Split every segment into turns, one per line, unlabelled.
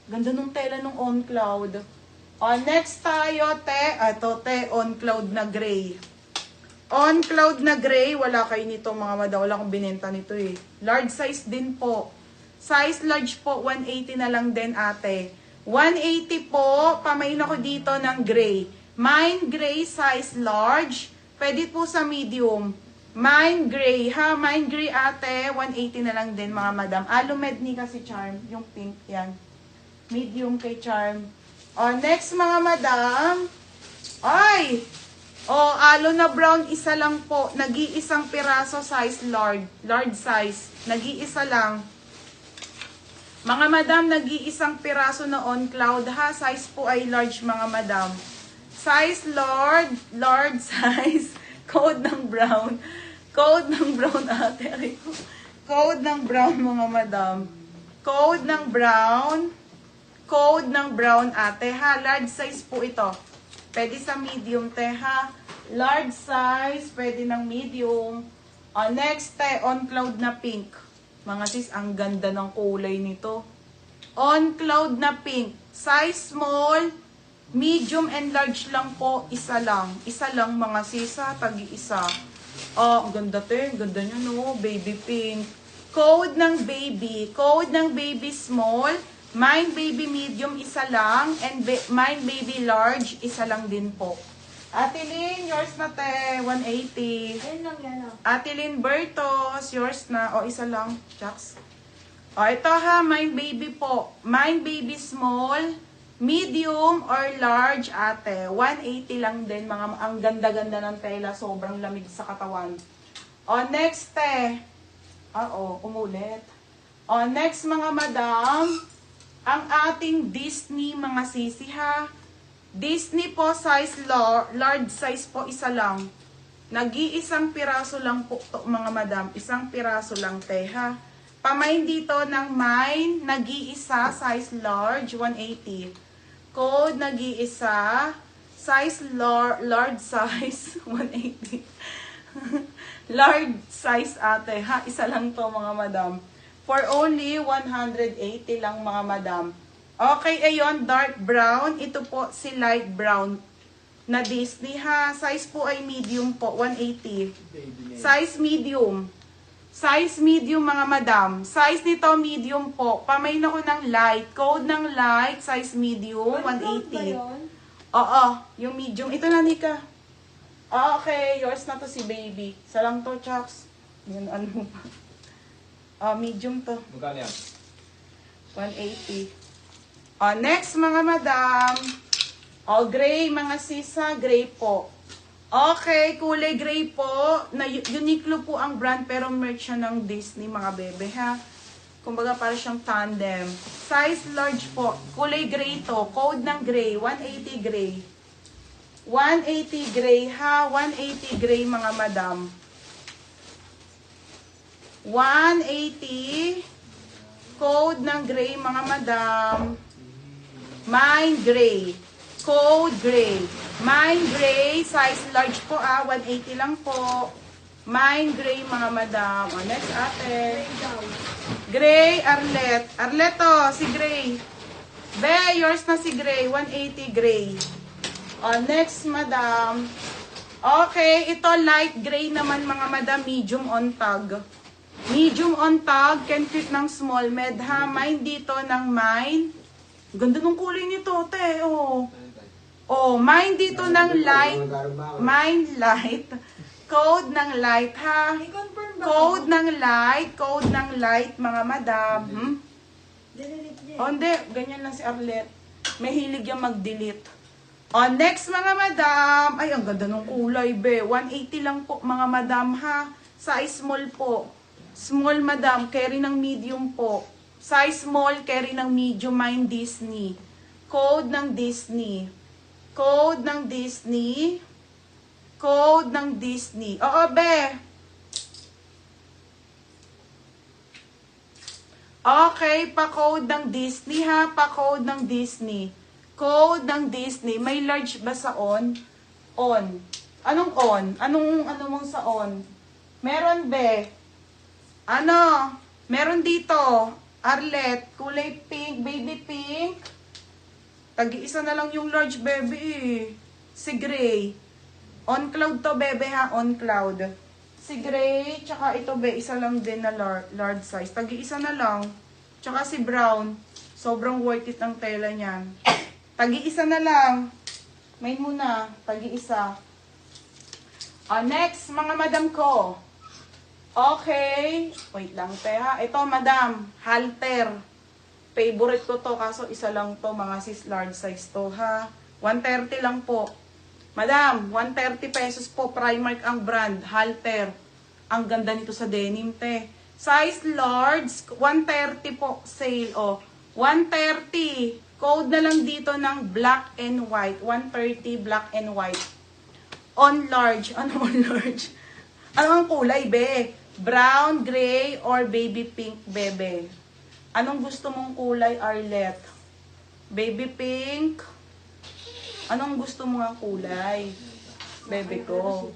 Ganda nung tela nung On Cloud. Next tayo, On Cloud na gray. On Cloud na gray, wala kayo nito mga madam. Wala akong binenta nito eh. Large size din po. Size large po, 180 na lang din ate. 180 po, pamain ako dito ng gray. Mine gray, size large. Pwede po sa medium. Mine gray, ha? Mine gray ate, 180 na lang din mga madam. Alumed ni kasi Charm, yung pink, yan. Medium kay Charm. Next mga madam. Ay! Alo na brown, isa lang po. Nag-iisang piraso, size large. Large size. Nag-iisa lang. Mga madam, nag-iisang piraso na On Cloud, ha? Size po ay large, mga madam. Size large size. Code ng brown. Code ng brown, ate. Code ng brown, mga madam. Code ng brown. Code ng brown, ate, ha? Large size po ito. Pwede sa medium, te, ha? Large size, pwede ng medium. Next, te, On Cloud na pink. Mga sis, ang ganda ng kulay nito. On Cloud na pink. Size small, medium and large lang po. Isa lang. Isa lang, mga sis, ha? Tagi-isa. Ang ganda, te. Ang ganda nyo, no? Baby pink. Code ng baby. Code ng baby small. Mine baby medium, isa lang. And mine baby large, isa lang din po. Ate Lynn, yours na te, 180.
Ayun lang yan.
Ate Lynn Bertos, yours na. Isa lang, shucks. Ito ha, mine baby po. Mine baby small, medium or large, ate. 180 lang din. Ang ganda-ganda ng tela, sobrang lamig sa katawan. Next te. Umulit. Next mga madam. Ang ating Disney mga sisi, ha. Disney po, size large size po, isa lang. Nag-iisang piraso lang po to, mga madam. Isang piraso lang, te, ha. Pamain dito ng mine, nag-iisa, size large, 180. Code, nag-iisa, size large size, 180. Large size, ate, ha. Isa lang to, mga madam. For only 180 lang, mga madam. Okay, ayun, dark brown. Ito po si light brown na Disney, ha. Size po ay medium po, 180. Size medium. Size medium, mga madam. Size nito, medium po. Pamain ako ng light. Code ng light, size medium, 180. Oo, yung medium. Ito na, Nika. Okay, yours na to si baby. Isa lang to, Chucks. Yan, ano pa. Medium to.
Magkano yan?
180. Next, mga madam. Gray, mga sisa. Gray po. Okay, kulay gray po. Uniqlo po ang brand, pero merch siya ng Disney, mga bebe, ha. Kumbaga, para siyang tandem. Size large po. Kulay gray to. Code ng gray. 180 gray. 180 gray, ha. 180 gray, mga madam. 180. Code ng gray, mga madam. Mine gray. Code gray. Mine gray. Size large po, 180 lang po. Mine gray, mga madam. Next, ate. Gray, Arlet. Arleto, si Gray. Be, yours na si Gray. 180 gray. Next, madam. Okay, ito light gray naman, mga madam. Medium on tag. Medium on tag, can fit ng small med, ha. Mine dito ng mine. Ganda nung kulay nito, te. Mine dito ng light. Mine light. Code ng light, ha. Code ng light. Code ng light, mga madam. Hindi. Ganyan lang si Arlet. May hilig yung mag-delete. Next, mga madam. Ay, ang ganda nung kulay, be. 180 lang po, mga madam, ha. Size small po. Small, madam, carry ng medium po. Size small, carry ng medium, mine Disney. Code ng Disney. Code ng Disney. Code ng Disney. Be. Okay, pa-code ng Disney, ha. Pa-code ng Disney. Code ng Disney. May large ba sa on? On. Anong on? Ano mong sa on? Meron, be. Meron dito. Arlet, kulay pink, baby pink. Tagi-isa na lang yung large, baby eh. Si Gray. On cloud to, bebe ha, on cloud. Si Gray, tsaka ito be, isa lang din na large size. Tagi-isa na lang. Tsaka si Brown, sobrang worth it ang tela niyan. Tagi-isa na lang. Main muna, tagi-isa. Next, mga madam ko. Okay. Wait lang, te ha. Ito, madam, halter. Favorite ko to, kaso isa lang to, mga sis, large size to ha. 130 lang po. Madam, 130 pesos po, Primark ang brand, halter. Ang ganda nito sa denim, te. Size large, 130 po, sale, oh. 130. Code na lang dito ng black and white. 130, black and white. On large. Ano on large? Ano ang kulay, be? Brown, gray, or baby pink, bebe? Anong gusto mong kulay, Arlet? Baby pink? Anong gusto mong kulay? Bebe ko.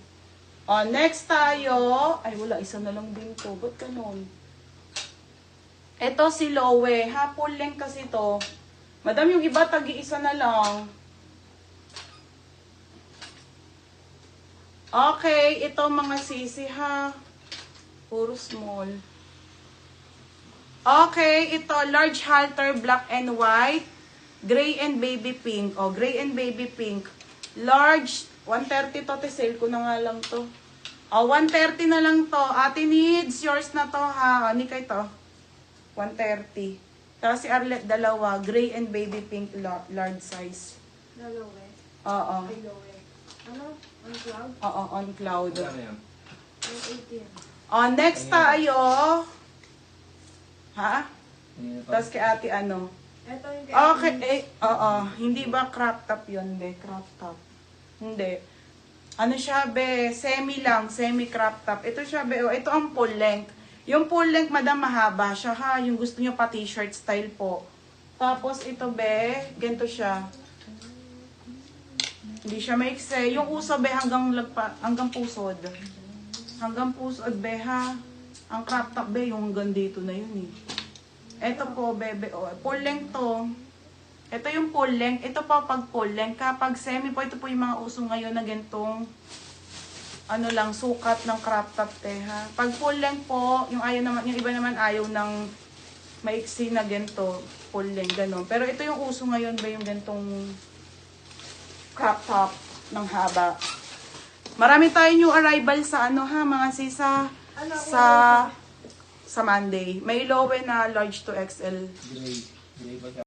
Next tayo. Ay, wala. Isa na lang din to. Ba't ganun? Ito si Lowe. Ha, full length kasi to. Madam, yung iba, tagi-isa na lang. Okay, ito mga sisi ha. Puro small. Okay, ito large halter, black and white. Gray and baby pink. Oh, gray and baby pink. Large, 130 to. Sale ko na nga lang to. Oh, 130 na lang to. Ate needs, yours na to ha. Ano kay to? 130. Tapos si Arlet, dalawa. Gray and baby pink, large size.
Dalawa.
Oo.
Ay, lowe. Ano? On cloud?
Oo, on cloud.
Ano yan?
180.
Next tayo. Ha?
Kanina pa.
Tapos kay ate ano?
Ito yung
Okay, oo. Hindi ba crop top yun, be? Crop top. Hindi. Ano siya, be? Semi lang. Semi crop top. Ito siya, be. Oh, ito ang full length. Yung full length, madam, mahaba siya, ha? Yung gusto nyo pa t-shirt style po. Tapos ito, be. Ganito siya. Hindi siya maikse. Yung uso, be, hanggang pusod. Hanggang pusod, be, ha? Ang crop top, be, yung hanggang dito na yun, eh. Ito po, bebe. Oh, full length to. Ito yung full length. Ito po pag full length. Kapag semi po, ito po yung mga uso ngayon na gantong ano lang, sukat ng crop top, ha. Pag full length po, yung iba naman ayaw ng maiksi na ganito, full length, gano'n. Pero ito yung uso ngayon ba yung gantong crop top ng haba. Marami tayong new arrival sa ano ha, mga sisa sa Monday. May lowe na large to XL.
Gray. Gray ba siya?